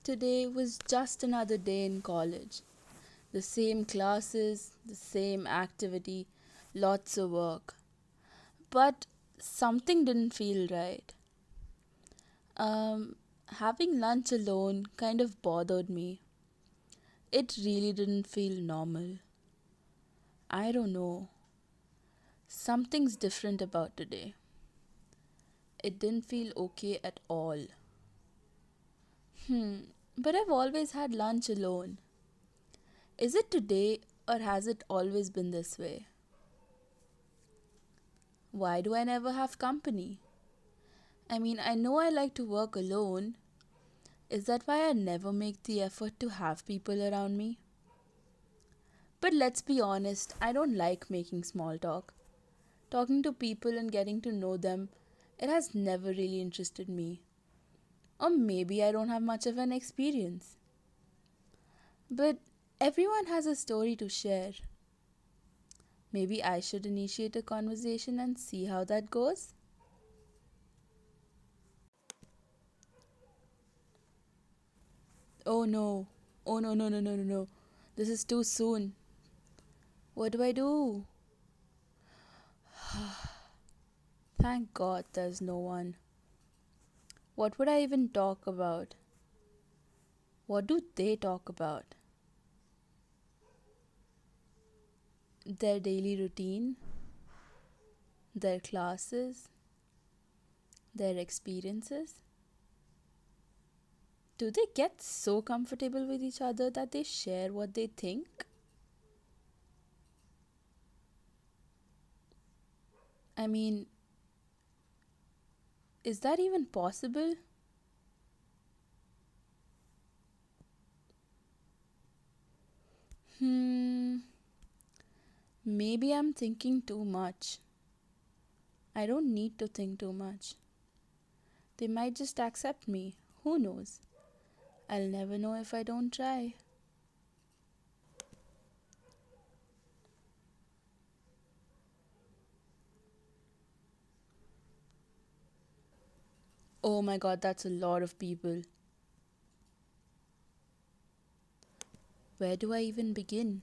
Today was just another day in college. The same classes, the same activity, lots of work. But something didn't feel right. Having lunch alone kind of bothered me. It really didn't feel normal. I don't know. Something's different about today. It didn't feel okay at all. But I've always had lunch alone. Is it today or has it always been this way? Why do I never have company? I mean, I know I like to work alone. Is that why I never make the effort to have people around me? But let's be honest, I don't like making small talk. Talking to people and getting to know them, it has never really interested me. Or maybe I don't have much of an experience. But everyone has a story to share. Maybe I should initiate a conversation and see how that goes? Oh no. Oh no, no, no, no, no, no. This is too soon. What do I do? Thank God there's no one. What would I even talk about? What do they talk about? Their daily routine? Their classes? Their experiences? Do they get so comfortable with each other that they share what they think? I mean, is that even possible? Hmm, maybe I'm thinking too much. I don't need to think too much. They might just accept me. Who knows? I'll never know if I don't try. Oh my god, that's a lot of people. Where do I even begin?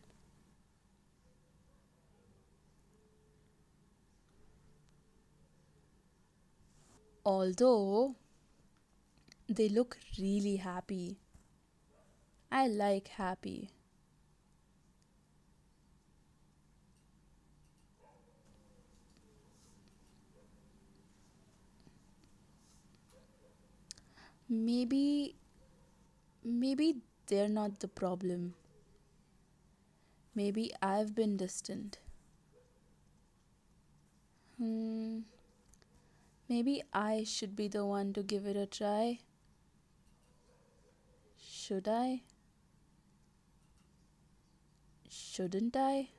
Although they look really happy. I like happy. Maybe maybe they're not the problem. Maybe I've been distant. Hmm, maybe I should be the one to give it a try. Should I? Shouldn't I?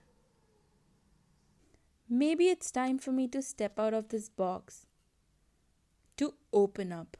Maybe it's time for me to step out of this box, to open up.